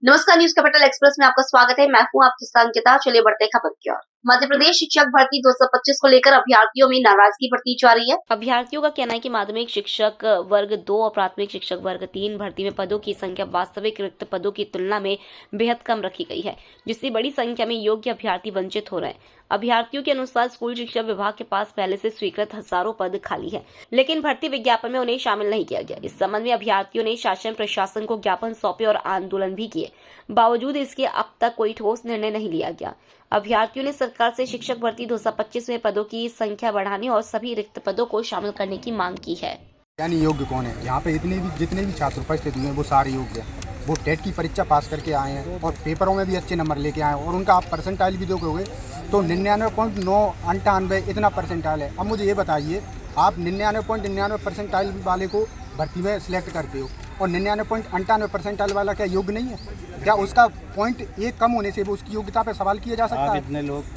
नमस्कार, news capital express में आपका स्वागत है। मैं हूं आपके साथ अंकिता। चलिए बढ़ते हैं खबर की ओर। मध्य प्रदेश शिक्षक भर्ती 225 को लेकर अभ्यर्थियों में नाराजगी बढ़ती जा रही है। अभ्यर्थियों का कहना है कि माध्यमिक शिक्षक वर्ग 2 और प्राथमिक शिक्षक वर्ग 3 भर्ती में पदों की संख्या वास्तविक रिक्त पदों की तुलना में बेहद कम रखी गई है, जिससे बड़ी संख्या में योग्य अभ्यर्थी वंचित हो रहे हैं। अभ्यर्थियों के अनुसार स्कूल शिक्षा विभाग के पास पहले से स्वीकृत हजारों पद खाली है, लेकिन भर्ती विज्ञापन में उन्हें शामिल नहीं किया गया। इस संबंध में अभ्यर्थियों ने शासन प्रशासन को ज्ञापन सौंपे और आंदोलन भी किए। बावजूद इसके अब तक कोई ठोस निर्णय नहीं लिया गया। अभ्यर्थियों ने सरकार से शिक्षक भर्ती 225 में पदों की संख्या बढ़ाने और सभी रिक्त पदों को शामिल करने की मांग की है। यानी योग्य कौन है? यहाँ पे जितने भी छात्र उपस्थित हुए हैं वो सारे योग्य हैं। वो टेट की परीक्षा पास करके आए हैं और पेपरों में भी अच्छे नंबर लेके आए हैं और उनका आप परसेंटाइल भी देखोगे तो 99.998 इतना परसेंटाइल है। अब मुझे ये बताइए, आप 99.99 परसेंटाइल वाले को भर्ती में सिलेक्ट करते हो और 99.98 परसेंटाइल वाला क्या योग्य नहीं है? क्या उसका पॉइंट एक कम होने से वो उसकी योग्यता पे सवाल किया जा सकता है?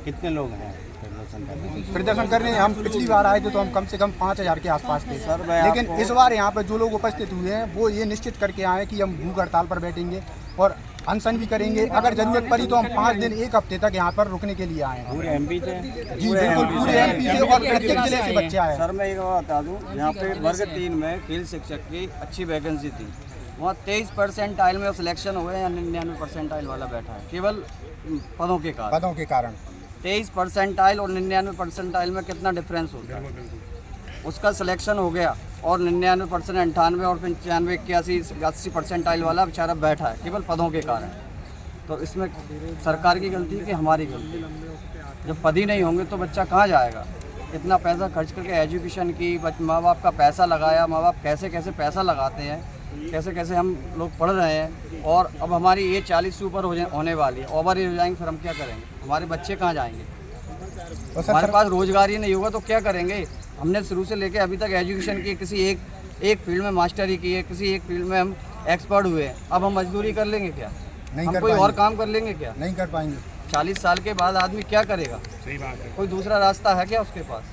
कितने लोग हैं प्रदर्शन कर रहे हैं? हम पिछली बार आए थे तो हम कम से कम 5000 के आसपास थे सर। लेकिन इस बार यहाँ पर जो लोग उपस्थित हुए हैं वो ये निश्चित करके आए कि हम भूख हड़ताल पर बैठेंगे और अनशन भी करेंगे। अगर जरूरत पड़ी तो हम 5 दिन 1 हफ्ते तक यहाँ पर रुकने के लिए आए हैं। पूरे एमपी से? जी बिल्कुल, पूरे एमपी से और प्रत्येक जिले से बच्चे आए हैं। सर मैं एक बात बता दूँ, यहाँ पे वर्ग 3 में खेल शिक्षक की अच्छी वैकेंसी थी। वहाँ 23 परसेंटाइल में सिलेक्शन हुए या 99 परसेंटाइल वाला बैठा है, केवल पदों के कारण। 23 परसेंटाइल और 99 परसेंटाइल में कितना डिफरेंस होता है? उसका सिलेक्शन हो गया और 99%, 98 और 95, 81, 80 परसेंटाइल वाला बेचारा बैठा है केवल पदों के कारण। तो इसमें सरकार की गलती कि हमारी गलती? जब पद ही नहीं होंगे तो बच्चा कहाँ जाएगा? इतना पैसा खर्च करके एजुकेशन की, माँ बाप का पैसा लगाया, माँ बाप कैसे कैसे पैसा लगाते हैं, कैसे कैसे हम लोग पढ़ रहे हैं और अब हमारी एज 40 से ऊपर होने वाली है, ओवर एज हो जाएंगे, फिर हम क्या करेंगे? हमारे बच्चे कहाँ जाएंगे? हमारे पास रोजगार ही नहीं होगा तो क्या करेंगे? हमने शुरू से लेके अभी तक एजुकेशन की, किसी एक फील्ड में मास्टरी की है, किसी एक फील्ड में हम एक्सपर्ट हुए हैं। अब हम मजदूरी कर लेंगे क्या? हम कोई और काम कर लेंगे क्या? नहीं कर पाएंगे। 40 साल के बाद आदमी क्या करेगा? सही बात है। कोई दूसरा रास्ता है क्या उसके पास?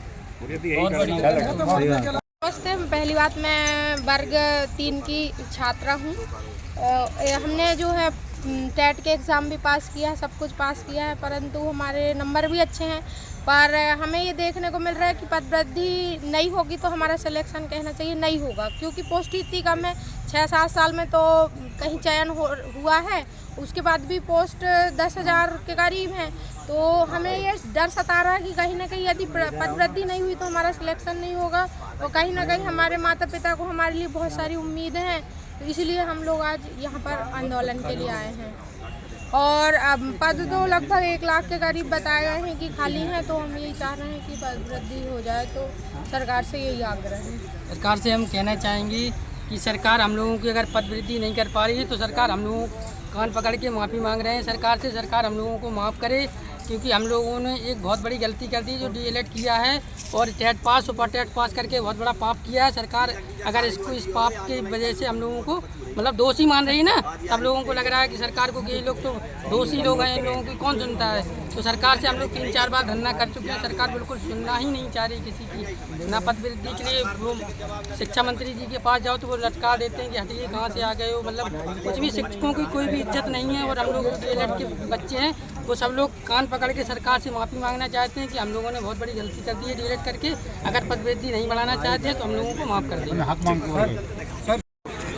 नमस्ते। पहली बात, मैं वर्ग 3 की छात्रा हूँ। हमने जो है टेट के एग्ज़ाम भी पास किया है, सब कुछ पास किया है, परंतु हमारे नंबर भी अच्छे हैं। पर हमें ये देखने को मिल रहा है कि पदवृद्धि नहीं होगी तो हमारा सिलेक्शन कहना चाहिए नहीं होगा, क्योंकि पोस्ट ही इतनी कम है। 6-7 साल में तो कहीं चयन हुआ है, उसके बाद भी पोस्ट 10,000 के करीब हैं। तो हमें ये डर सता रहा है कि कहीं ना कहीं यदि पदवृद्धि नहीं हुई तो हमारा सिलेक्शन नहीं होगा और कहीं ना कहीं हमारे माता पिता को हमारे लिए बहुत सारी उम्मीदें हैं। तो इसलिए हम लोग आज यहाँ पर आंदोलन के लिए आए हैं। और अब पद तो लगभग 1 लाख के करीब बताए गए हैं कि खाली हैं, तो हम यही चाह रहे हैं कि पदवृद्धि हो जाए। तो सरकार से यही आग्रह है। सरकार से हम कहना चाहेंगे कि सरकार हम लोगों की अगर पदवृद्धि नहीं कर पा रही है तो सरकार हम लोगों को कान पकड़ के माफ़ी मांग रहे हैं सरकार से। सरकार हम लोगों को माफ़ करे, क्योंकि हम लोगों ने एक बहुत बड़ी गलती कर दी जो डीएलएड किया है और टेट पास, सुपर टेट पास करके बहुत बड़ा पाप किया है। सरकार अगर इस पाप की वजह से हम लोगों को मतलब दोषी मान रही है ना, सब लोगों को लग रहा है कि सरकार को कि ये लोग तो दोषी लोग हैं, इन लोगों की कौन सुनता है। तो सरकार से हम लोग 3-4 बार धरना कर चुके हैं, सरकार बिल्कुल सुनना ही नहीं चाह रही किसी की। ना पदवृद्धि के लिए वो शिक्षा मंत्री जी के पास जाओ तो वो लटका देते हैं कि हटिए कहाँ से आ गए हो। मतलब कुछ भी शिक्षकों की कोई भी इज्जत नहीं है। और हम लोग डीएलएड के बच्चे हैं, वो सब लोग कान पकड़ के सरकार से माफ़ी मांगना चाहते हैं कि हम लोगों ने बहुत बड़ी गलती कर दी है डीएलएड करके। अगर पदवृद्धि नहीं बढ़ाना चाहते हैं तो हम लोगों को माफ़ कर दें।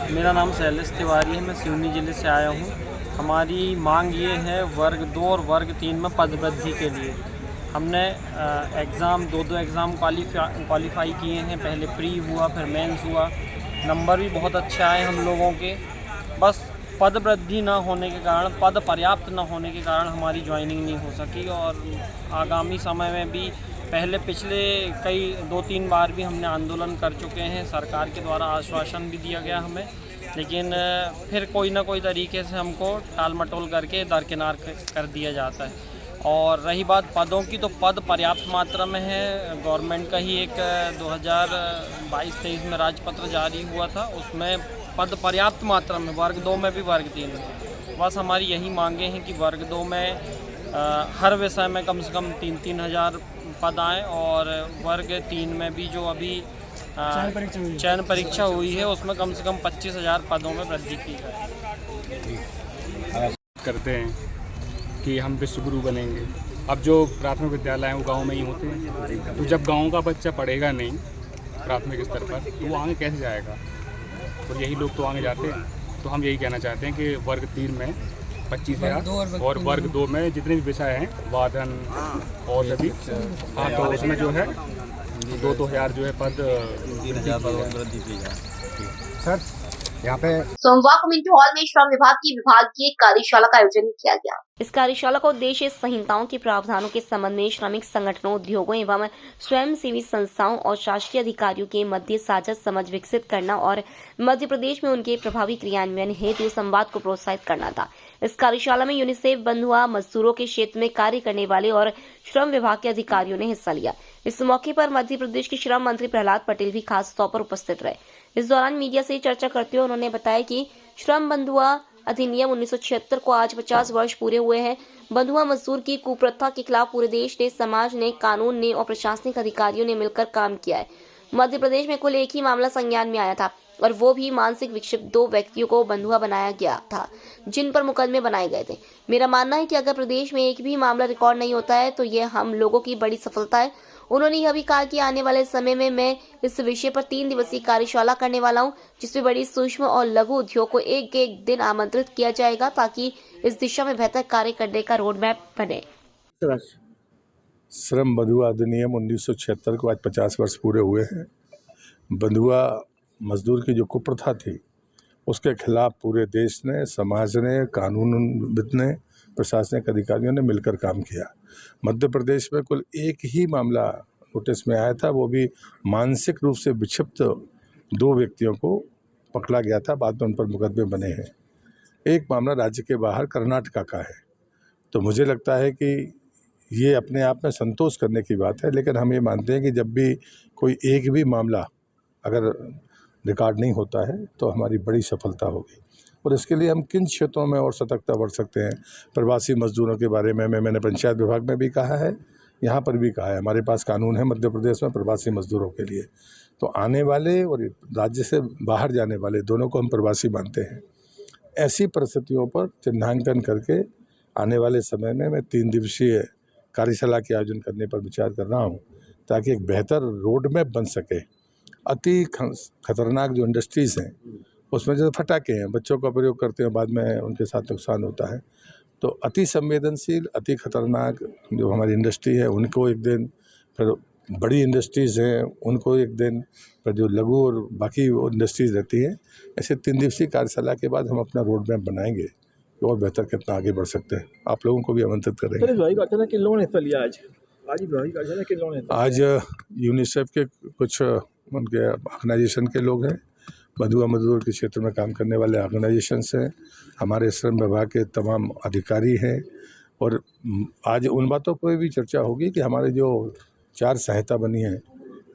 मेरा नाम शैलेश तिवारी है, मैं सिवनी ज़िले से आया हूँ। हमारी मांग ये है वर्ग 2 और वर्ग 3 में पदवृद्धि के लिए। हमने एग्ज़ाम 2 एग्ज़ाम क्वालिफाई किए हैं। पहले प्री हुआ, फिर मेंस हुआ, नंबर भी बहुत अच्छे आए हम लोगों के। बस पदवृद्धि ना होने के कारण, पद पर्याप्त ना होने के कारण हमारी ज्वाइनिंग नहीं हो सकी। और आगामी समय में भी पिछले कई 2-3 बार भी हमने आंदोलन कर चुके हैं। सरकार के द्वारा आश्वासन भी दिया गया हमें, लेकिन फिर कोई ना कोई तरीके से हमको टाल मटोल करके दरकिनार कर दिया जाता है। और रही बात पदों की, तो पद पर्याप्त मात्रा में है। गवर्नमेंट का ही एक 2022-23 में राजपत्र जारी हुआ था, उसमें पद पर्याप्त मात्रा में, वर्ग 2 में भी वर्ग 3 में। बस हमारी यही मांगे हैं कि वर्ग 2 में हर विषय में कम से कम 3-3 हज़ार पद आएँ और वर्ग 3 में भी जो अभी चयन परीक्षा हुई है उसमें कम से कम 25,000 पदों में वृद्धि की जाए। करते हैं कि हम विश्वगुरु बनेंगे। अब जो प्राथमिक विद्यालय हैं वो गांव में ही होते हैं, तो जब गांव का बच्चा पढ़ेगा नहीं प्राथमिक स्तर पर तो वो आगे कैसे जाएगा? और यही लोग तो आगे जाते हैं। तो हम यही कहना चाहते हैं कि वर्ग 3 में 25,000 और वर्ग 2 में जितने भी विषय हैं वादन और सभी, हाँ, तो उसमें जो है 2-2 हज़ार जो है पद 3,000 पद वृद्धि की जाए। सर यहाँ पे सोमवार को मिंटो हॉल में श्रम विभाग की विभागीय कार्यशाला का आयोजन किया गया। इस कार्यशाला का उद्देश्य संहिताओं के प्रावधानों के संबंध में श्रमिक संगठनों, उद्योगों एवं स्वयंसेवी संस्थाओं और शासकीय अधिकारियों के मध्य साझा समझ विकसित करना और मध्य प्रदेश में उनके प्रभावी क्रियान्वयन हेतु संवाद को प्रोत्साहित करना था। इस कार्यशाला में यूनिसेफ बंधुआ मजदूरों के क्षेत्र में कार्य करने वाले और श्रम विभाग के अधिकारियों ने हिस्सा लिया। इस मौके पर मध्य प्रदेश के श्रम मंत्री प्रहलाद पटेल भी खास तौर पर उपस्थित रहे। इस दौरान मीडिया से चर्चा करते हुए उन्होंने बताया कि श्रम बंधुआ अधिनियम 1976 को आज 50 वर्ष पूरे हुए हैं। बंधुआ मजदूर की कुप्रथा के खिलाफ पूरे देश ने, समाज ने, कानून ने और प्रशासनिक अधिकारियों ने मिलकर काम किया है। मध्य प्रदेश में कुल एक ही मामला संज्ञान में आया था और वो भी मानसिक विक्षिप्त 2 व्यक्तियों को बंधुआ बनाया गया था, जिन पर मुकदमे बनाए गए थे। मेरा मानना है कि अगर प्रदेश में एक भी मामला रिकॉर्ड नहीं होता है तो यह हम लोगों की बड़ी सफलता है। उन्होंने यह भी कहा कि आने वाले समय में मैं इस विषय पर 3 दिवसीय कार्यशाला करने वाला हूं, जिसमें बड़ी सूक्ष्म और लघु उद्योग को एक दिन आमंत्रित किया जाएगा ताकि इस दिशा में बेहतर कार्य करने का रोड मैप बने। श्रम बंधुआ अधिनियम 1976 को आज 50 वर्ष पूरे हुए हैं। बंधुआ मजदूर की जो कुप्रथा थी उसके खिलाफ पूरे देश ने, समाज ने, कानूनविद ने, प्रशासनिक अधिकारियों ने मिलकर काम किया। मध्य प्रदेश में कुल एक ही मामला नोटिस में आया था, वो भी मानसिक रूप से विक्षिप्त 2 व्यक्तियों को पकड़ा गया था, बाद में उन पर मुकदमे बने हैं। एक मामला राज्य के बाहर कर्नाटका का है। तो मुझे लगता है कि ये अपने आप में संतोष करने की बात है, लेकिन हम ये मानते हैं कि जब भी कोई एक भी मामला अगर रिकॉर्ड नहीं होता है तो हमारी बड़ी सफलता होगी। और इसके लिए हम किन क्षेत्रों में और सतर्कता बरत सकते हैं? प्रवासी मजदूरों के बारे में मैंने पंचायत विभाग में भी कहा है, यहाँ पर भी कहा है। हमारे पास कानून है मध्य प्रदेश में प्रवासी मजदूरों के लिए, तो आने वाले और राज्य से बाहर जाने वाले दोनों को हम प्रवासी मानते हैं। ऐसी परिस्थितियों पर चिन्हांकन करके आने वाले समय में मैं 3 दिवसीय कार्यशाला के आयोजन करने पर विचार कर रहा हूँ, ताकि एक बेहतर रोड मैप बन सके। अति खतरनाक जो इंडस्ट्रीज़ हैं उसमें जैसे फटाके हैं, बच्चों का प्रयोग करते हैं, बाद में उनके साथ नुकसान होता है। तो अति संवेदनशील, अति खतरनाक जो हमारी इंडस्ट्री है उनको एक दिन, फिर बड़ी इंडस्ट्रीज़ हैं उनको एक दिन, फिर जो लघु और बाकी इंडस्ट्रीज़ रहती हैं, ऐसे 3 दिवसीय कार्यशाला के बाद हम अपना रोड मैप बनाएंगे और बेहतर कितना आगे बढ़ सकते हैं। आप लोगों को भी आमंत्रित करेंगे। आज यूनिसेफ के कुछ उनके ऑर्गेनाइजेशन के लोग हैं, बंधुआ मजदूर के क्षेत्र में काम करने वाले ऑर्गेनाइजेशंस हैं, हमारे श्रम विभाग के तमाम अधिकारी हैं, और आज उन बातों पर भी चर्चा होगी कि हमारे जो 4 संहिता बनी है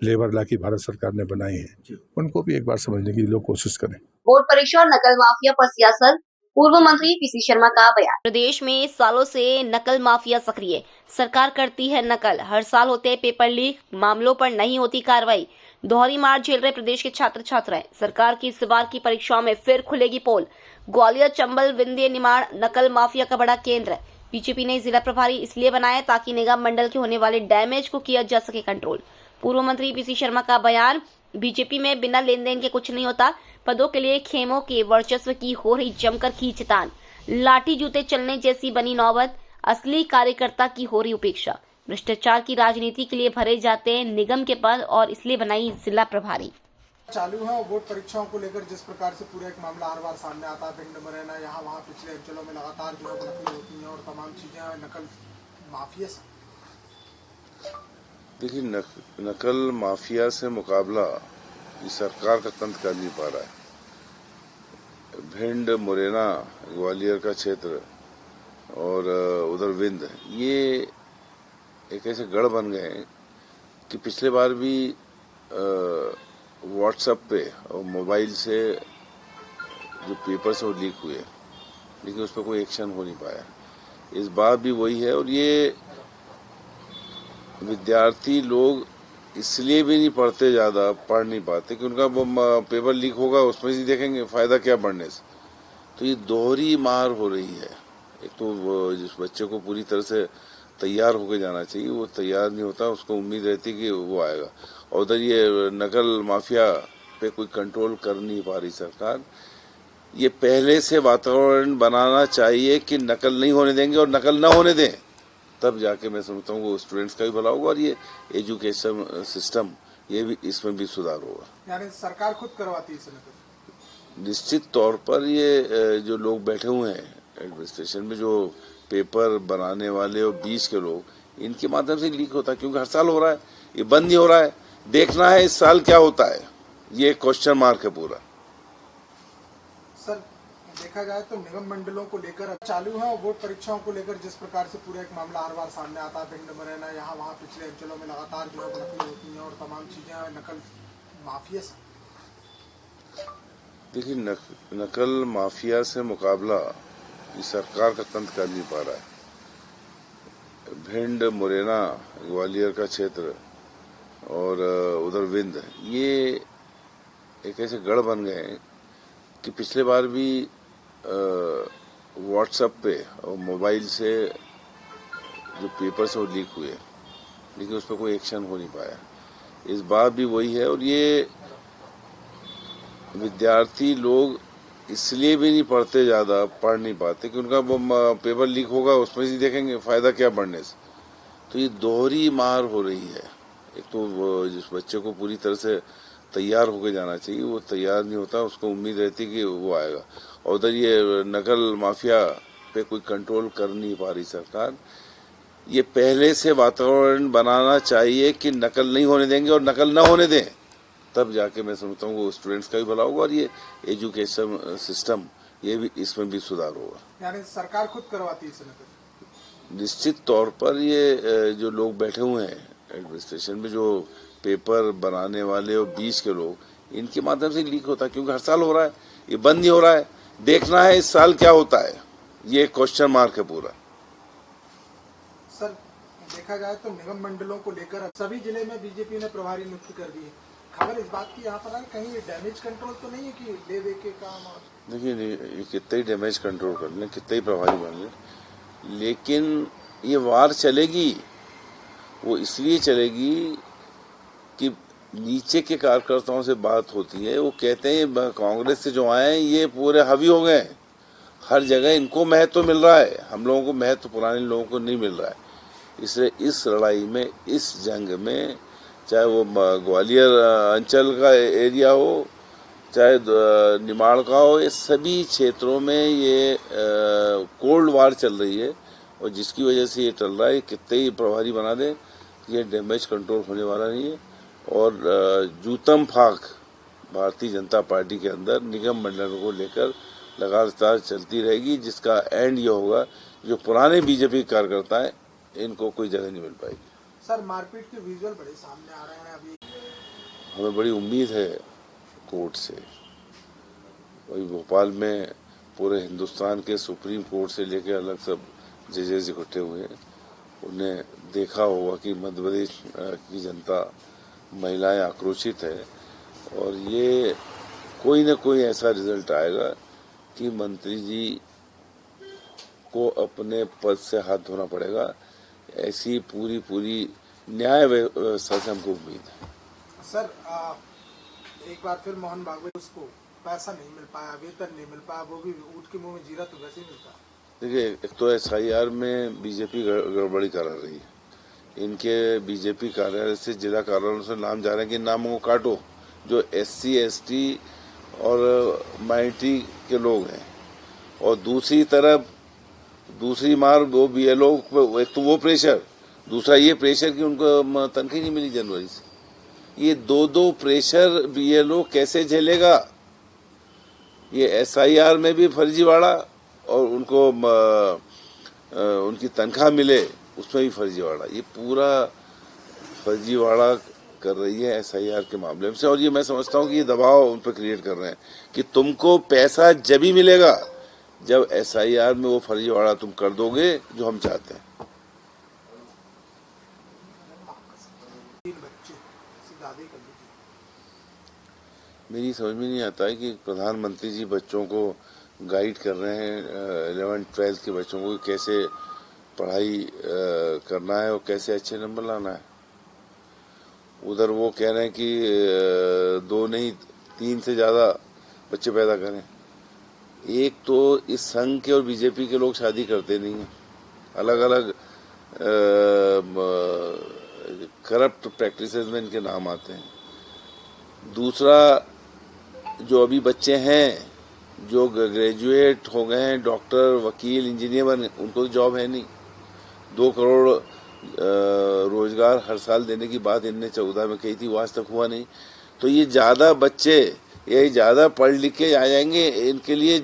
लेबर लॉ की भारत सरकार ने बनाई है, उनको भी एक बार समझने की लोग कोशिश करें। बोर्ड परीक्षा और नकल माफिया पर सियासत, पूर्व मंत्री पीसी शर्मा का बयान। प्रदेश में सालों से नकल माफिया सक्रिय, सरकार करती है नकल, हर साल होते हैं पेपर लीक, मामलों पर नहीं होती कार्रवाई, दोहरी मार झेल रहे प्रदेश के छात्र छात्राएं। सरकार की इस बार की परीक्षाओं में फिर खुलेगी पोल। ग्वालियर, चंबल, विंध्य, निमाड़ नकल माफिया का बड़ा केंद्र। बीजेपी ने जिला प्रभारी इसलिए बनाया ताकि निगम मंडल के होने वाले डैमेज को किया जा सके कंट्रोल। पूर्व मंत्री पीसी शर्मा का बयान। बीजेपी में बिना लेन देन के कुछ नहीं होता, पदों के लिए खेमों के वर्चस्व की हो रही जमकर खींचतान, लाठी जूते चलने जैसी बनी नौबत, असली कार्यकर्ता की हो रही उपेक्षा। भ्रष्टाचार की राजनीति के लिए भरे जाते हैं निगम के पद और इसलिए बनाई जिला प्रभारी। चालू है बोर्ड परीक्षाओं को लेकर जिस प्रकार से पूरा एक मामला हर बार सामने आता है, भिंड मुरैना यहाँ वहाँ पिछले अंचलों में लगातार जो है नकल होती हैं और तमाम चीजें नकल माफिया से। देखिए, नकल माफिया से मुकाबला सरकार का तंत्र कर नहीं पा रहा है। भिंड, मुरैना, ग्वालियर का क्षेत्र और उधर विंध्य, ये एक ऐसे गढ़ बन गए हैं कि पिछले बार भी व्हाट्सएप पे और मोबाइल से जो पेपर्स हैं वो लीक हुए, लेकिन उस पर कोई एक्शन हो नहीं पाया। इस बार भी वही है, और ये विद्यार्थी लोग इसलिए भी नहीं पढ़ते, ज़्यादा पढ़ नहीं पाते कि उनका पेपर लीक होगा, उसमें से देखेंगे फ़ायदा क्या पढ़ने से। तो ये दोहरी मार हो रही है एक तो जिस बच्चे को पूरी तरह से तैयार होकर जाना चाहिए वो तैयार नहीं होता, उसको उम्मीद रहती कि वो आएगा। और उधर ये नकल माफिया पे कोई कंट्रोल कर नहीं पा रही सरकार। ये पहले से वातावरण बनाना चाहिए कि नकल नहीं होने देंगे और नकल ना होने दें, तब जाके मैं समझता हूँ वो स्टूडेंट्स का भी भला होगा और ये एजुकेशन सिस्टम ये भी इसमें भी सुधार होगा। यानी सरकार खुद करवाती है इसे नकल? निश्चित तौर पर ये जो लोग बैठे हुए हैं एडमिनिस्ट्रेशन में, जो पेपर बनाने वाले और बीच के लोग, इनके माध्यम से लीक होता है, क्योंकि हर साल हो रहा है, ये बंद नहीं हो रहा है। देखना है इस साल क्या होता है, ये क्वेश्चन मार्क है पूरा। सर देखा जाए तो निगम मंडलों को लेकर चालू है और बोर्ड परीक्षाओं को लेकर जिस प्रकार से पूरा एक मामला हर बार सामने आता है, भिंड मुरैना यहाँ वहाँ पिछले अंचलों में लगातार जो है नकली होती हैं और तमाम चीजें नकल माफिया से। देखिए नकल माफिया से मुकाबला ये सरकार का तंत्र कर नहीं पा रहा है। भिंड मुरैना ग्वालियर का क्षेत्र और उधर विंध्य, ये एक ऐसे गढ़ बन गए हैं कि पिछले बार भी व्हाट्सएप पे और मोबाइल से जो पेपर से वो लीक हुए, लेकिन उस पर कोई एक्शन हो नहीं पाया। इस बार भी वही है और ये विद्यार्थी लोग इसलिए भी नहीं पढ़ते, ज़्यादा पढ़ नहीं पाते कि उनका वो पेपर लीक होगा, उसमें से देखेंगे फ़ायदा क्या पढ़ने से। तो ये दोहरी मार हो रही है। एक तो जिस बच्चे को पूरी तरह से तैयार होकर जाना चाहिए वो तैयार नहीं होता, उसको उम्मीद रहती कि वो आएगा। और उधर ये नकल माफिया पे कोई कंट्रोल कर नहीं पा रही सरकार। ये पहले से वातावरण बनाना चाहिए कि नकल नहीं होने देंगे और नकल ना होने दें, तब जाके मैं समझता हूँ वो स्टूडेंट्स का भी भला होगा और ये एजुकेशन सिस्टम ये भी इसमें भी सुधार होगा। यानी सरकार खुद करवाती है इसे नकल? निश्चित तौर पर ये जो लोग बैठे हुए हैं एडमिनिस्ट्रेशन में, जो पेपर बनाने वाले और बीच के लोग, इनके माध्यम से लीक होता है, क्योंकि हर साल हो रहा है, ये बंद नहीं हो रहा है। देखना है इस साल क्या होता है, ये क्वेश्चन मार्क है पूरा। सर देखा जाए तो निगम मंडलों को लेकर सभी जिले में बीजेपी ने प्रभारी नियुक्त कर दिए। खबर इस बात की यहाँ पर है, कहीं डैमेज कंट्रोल तो नहीं है कि ले दे के काम? देखिए ये कितना ही डैमेज कंट्रोल कर लें, कितना ही प्रभारी बन लें, लेकिन ये वार चलेगी। वो इसलिए चलेगी कि नीचे के कार्यकर्ताओं से बात होती है, वो कहते हैं कांग्रेस से जो आए हैं ये पूरे हावी हो गए, हर जगह इनको महत्व मिल रहा है, हम लोगों को महत्व पुराने लोगों को नहीं मिल रहा है। इसलिए इस लड़ाई में, इस जंग में, चाहे वो ग्वालियर अंचल का एरिया हो, चाहे निमाड़ का हो, ये सभी क्षेत्रों में ये कोल्ड वार चल रही है और जिसकी वजह से ये चल रहा है। कितने ही प्रभारी बना दें, ये डैमेज कंट्रोल होने वाला नहीं है। और जूतम फाक भारतीय जनता पार्टी के अंदर निगम मंडलों को लेकर लगातार चलती रहेगी, जिसका एंड ये होगा जो पुराने बीजेपी कार्यकर्ता हैं इनको कोई जगह नहीं मिल पाएगी। सर मारपीट के विजुअल बड़े सामने आ रहे हैं अभी, हमें बड़ी उम्मीद है कोर्ट से। वही भोपाल में पूरे हिंदुस्तान के सुप्रीम कोर्ट से लेकर अलग सब जजेस इकट्ठे हुए हैं, उन्हें देखा होगा कि मध्य प्रदेश की जनता, महिलाएं आक्रोशित है और ये कोई न कोई ऐसा रिजल्ट आएगा कि मंत्री जी को अपने पद से हाथ धोना पड़ेगा। ऐसी पूरी न्याय व्यवस्था से हमको उम्मीद है। सर एक बार फिर मोहन भागवत उसको पैसा नहीं मिल पाया, वेतन नहीं मिल पाया, वो भी ऊँट के मुंह में जीरा तो वैसे ही मिलता। देखिए एक तो SIR में बीजेपी गड़बड़ी करा रही है, इनके बीजेपी कार्यालय से जिला कार्यालयों से नाम जा रहे हैं कि नामों को काटो जो SC ST और माइनॉरिटी के लोग हैं, और दूसरी तरफ दूसरी मार वो BLO, एक तो वो प्रेशर, दूसरा ये प्रेशर कि उनको तनख्वाह नहीं मिली जनवरी से। ये दो प्रेशर BLO कैसे झेलेगा? ये SIR में भी फर्जीवाड़ा और उनको उनकी तनख्वाह मिले उसमें भी फर्जीवाड़ा, ये पूरा फर्जीवाड़ा कर रही है SIR के मामले में से। और ये मैं समझता हूँ कि ये दबाव उन पर क्रिएट कर रहे हैं कि तुमको पैसा जब ही मिलेगा जब SIR में वो फर्जीवाड़ा तुम कर दोगे जो हम चाहते हैं। मेरी समझ में नहीं आता है कि प्रधानमंत्री जी बच्चों को गाइड कर रहे हैं 11th-12th के बच्चों को कैसे पढ़ाई करना है और कैसे अच्छे नंबर लाना है। उधर वो कह रहे हैं कि 2 नहीं 3 से ज़्यादा बच्चे पैदा करें। एक तो इस संघ के और बीजेपी के लोग शादी करते नहीं हैं, अलग अलग करप्ट प्रैक्टिसेस में इनके नाम आते हैं। दूसरा, जो अभी बच्चे हैं जो ग्रेजुएट हो गए हैं, डॉक्टर, वकील, इंजीनियर बने, उनको तो जॉब है नहीं। 2 करोड़ रोजगार हर साल देने की बात इनने 14 में कही थी, वो आज तक हुआ नहीं। तो ये ज़्यादा बच्चे यही ज़्यादा पढ़ लिख के आ जाएंगे, इनके लिए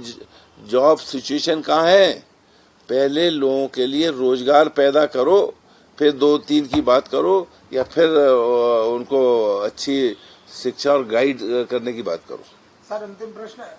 जॉब सिचुएशन कहाँ है? पहले लोगों के लिए रोजगार पैदा करो, फिर 2-3 की बात करो, या फिर उनको अच्छी शिक्षा और गाइड करने की बात करो। सर अंतिम प्रश्न है।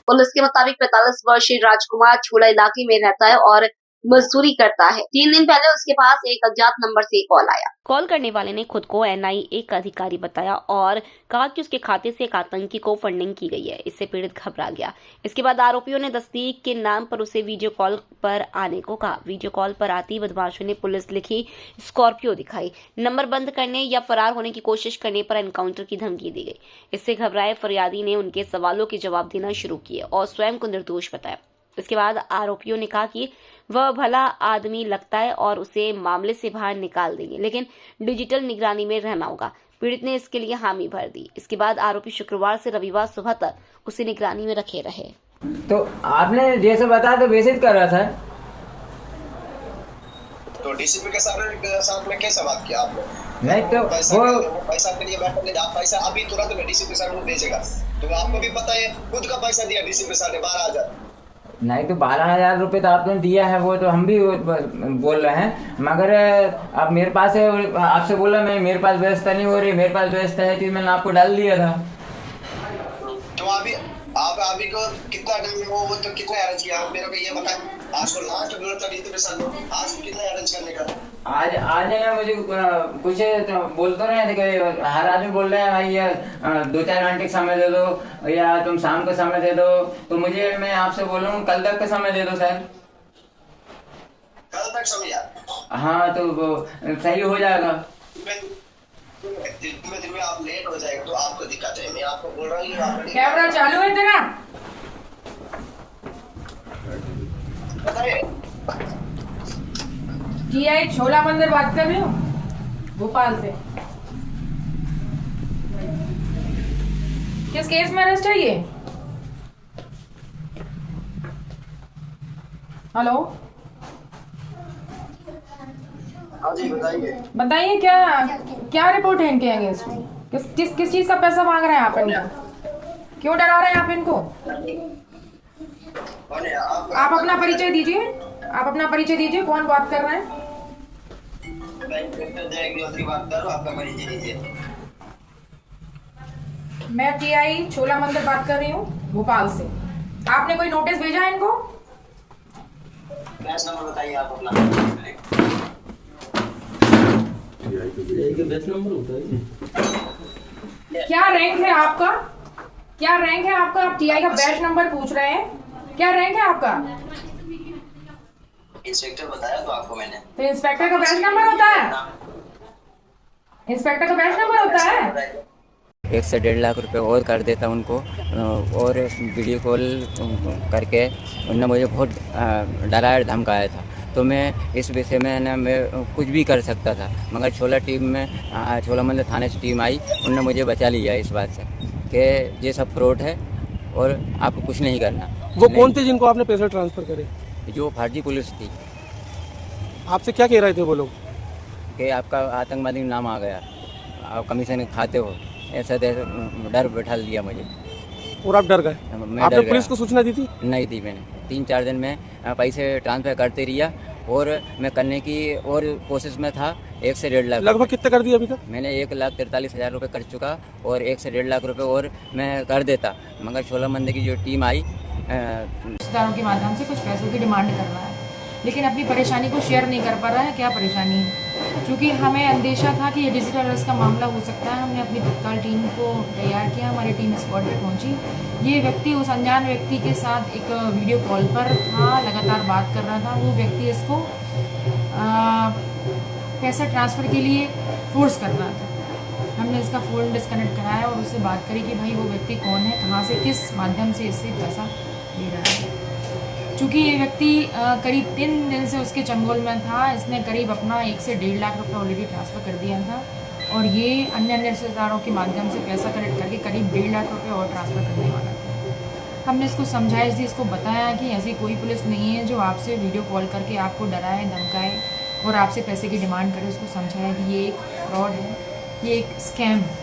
पुलिस के मुताबिक 45 वर्षीय राजकुमार छोला इलाके में रहता है और मजदूरी करता है। 3 दिन पहले उसके पास एक अज्ञात नंबर से कॉल आया। कॉल करने वाले ने खुद को NIA का अधिकारी बताया और कहा कि उसके खाते से एक आतंकी को फंडिंग की गई है। इससे पीड़ित घबरा गया। इसके बाद आरोपियों ने तस्दीक के नाम पर उसे वीडियो कॉल पर आने को कहा। वीडियो कॉल पर आती बदमाशों ने पुलिस लिखी स्कॉर्पियो दिखाई। नंबर बंद करने या फरार होने की कोशिश करने पर एनकाउंटर की धमकी दी गई। इससे घबराए फरियादी ने उनके सवालों के जवाब देना शुरू किए और स्वयं को निर्दोष बताया। इसके बाद आरोपियों ने कहा कि वह भला आदमी लगता है और उसे मामले से बाहर निकाल देंगे, लेकिन डिजिटल निगरानी में रहना होगा। पीड़ित ने इसके लिए हामी भर दी। इसके बाद आरोपी शुक्रवार से रविवार सुबह तक उसे निगरानी में रखे रहे। तो आपने जैसे बताया तो वैसे ही कर रहा था। तो डीसीपी के साथ में कैसे बात किया आपने? नहीं तो पैसा के लिए बैठे, आप पैसा अभी तुरंत में डीसीपी सर को भेजेगा, तो आपको भी पता है खुद का पैसा दिया डीसीपी सर ने 12,000। नहीं तो 12,000 रुपये तो आपने दिया है, वो तो हम भी बोल रहे हैं, मगर अब मेरे पास है, आपसे बोला मैं मेरे पास व्यवस्था नहीं हो रही, मेरे पास व्यवस्था है तो मैंने आपको डाल दिया था। तो अभी आप अभी को कितना वो तो कितना अरेंज किया मेरे को ये बताएं। आज को लास्ट मिनट तक इतने साल आज कितना अरेंज करने का? आज ना मुझे कुछ तो बोल तो रहे थे, हर आदमी बोल रहे हैं भाई ये 2-4 घंटे का समय दे दो या तुम शाम को समय दे दो। तो मुझे मैं आपसे बोल रहा हूँ कल तक का समय दे दो सर। कल तक समय? हाँ तो वो सही हो जाएगा। दिन में आप लेट हो जाएगा तो आपको दिक्कत है। मैं आपको बोल रहा हूँ कैमरा चालू है तेरा? बताइए। GI छोला मंदिर बात कर रही हूँ, भोपाल से। किस केस में अरेस्ट है ये? हेलो हाँ जी बताइए। बताइए क्या रिपोर्ट है इनके अगेंस्ट में? किस चीज का पैसा मांग रहे हैं आप इनको? क्यों डरा रहे हैं आप इनको? आप अपना परिचय दीजिए, आप अपना परिचय दीजिए, कौन बात कर रहे हैं? आपका परिचय दीजिए। मैं GI छोला मंदिर बात कर रही हूँ, भोपाल से। आपने कोई नोटिस भेजा है इनको? कैश नंबर बताइए आप अपना। क्या रैंक है आपका? क्या रैंक है आपका? आप TI का बैच नंबर पूछ रहे हैं, क्या रैंक है आपका? इंस्पेक्टर बताया तो आपको मैंने। तो इंस्पेक्टर का बैच नंबर होता है? इंस्पेक्टर का बैच नंबर होता है? 1 से 1.5 लाख रुपए और कर देता उनको, और वीडियो कॉल करके उन्होंने मुझे बहुत डराया धमकाया था। तो मैं इस विषय में ना मैं कुछ भी कर सकता था, मगर छोला मंदिर थाने से टीम आई, उन्होंने मुझे बचा लिया इस बात से कि ये सब फ्रॉड है और आपको कुछ नहीं करना। वो कौन थे जिनको आपने पैसे ट्रांसफ़र करे? जो फर्जी पुलिस थी। आपसे क्या कह रहे थे वो लोग? कि आपका आतंकवादी नाम आ गया, आप कमीशन खाते हो, ऐसा डर बैठा लिया मुझे। और आप डर गए? आपने पुलिस को सूचना दी थी? नहीं दी मैंने। 3-4 दिन में पैसे ट्रांसफ़र करते रहा और मैं करने की और कोशिश में था। 1 से 1.5 लाख। लगभग कितना कर दिया अभी तक? मैंने 1,43,000 रुपये कर चुका और 1 से 1.5 लाख रुपये और मैं कर देता, मगर छोला मंदिर की जो टीम आई रिश्तेदारों के माध्यम से कुछ पैसों की डिमांड कर रहा है, लेकिन अपनी परेशानी को शेयर नहीं कर पा रहा है। क्या परेशानी है? चूँकि हमें अंदेशा था कि ये डिजिटल अरेस्ट का मामला हो सकता है, हमने अपनी तत्काल टीम को तैयार किया, हमारी टीम स्पॉट पर पहुंची। ये व्यक्ति उस अनजान व्यक्ति के साथ एक वीडियो कॉल पर था, लगातार बात कर रहा था। वो व्यक्ति इसको पैसा ट्रांसफ़र के लिए फोर्स कर रहा था। हमने इसका फ़ोन डिस्कनेक्ट कराया और उससे बात करी कि भाई वो व्यक्ति कौन है, कहाँ से, किस माध्यम से इससे पैसा ले रहा है। चूँकि ये व्यक्ति करीब 3 दिन से उसके चंगुल में था, इसने करीब अपना 1 से 1.5 लाख रुपये ऑलरेडी ट्रांसफ़र कर दिया था और ये अन्य रिश्तेदारों के माध्यम से पैसा कलेक्ट करके करीब 1.5 लाख रुपये और ट्रांसफ़र करने वाला था। हमने इसको समझाइश दी, इसको बताया कि ऐसी कोई पुलिस नहीं है जो आपसे वीडियो कॉल करके आपको डराए, धमकाए और आपसे पैसे की डिमांड करे। उसको समझाया कि ये एक फ्रॉड है, ये एक स्कैम है।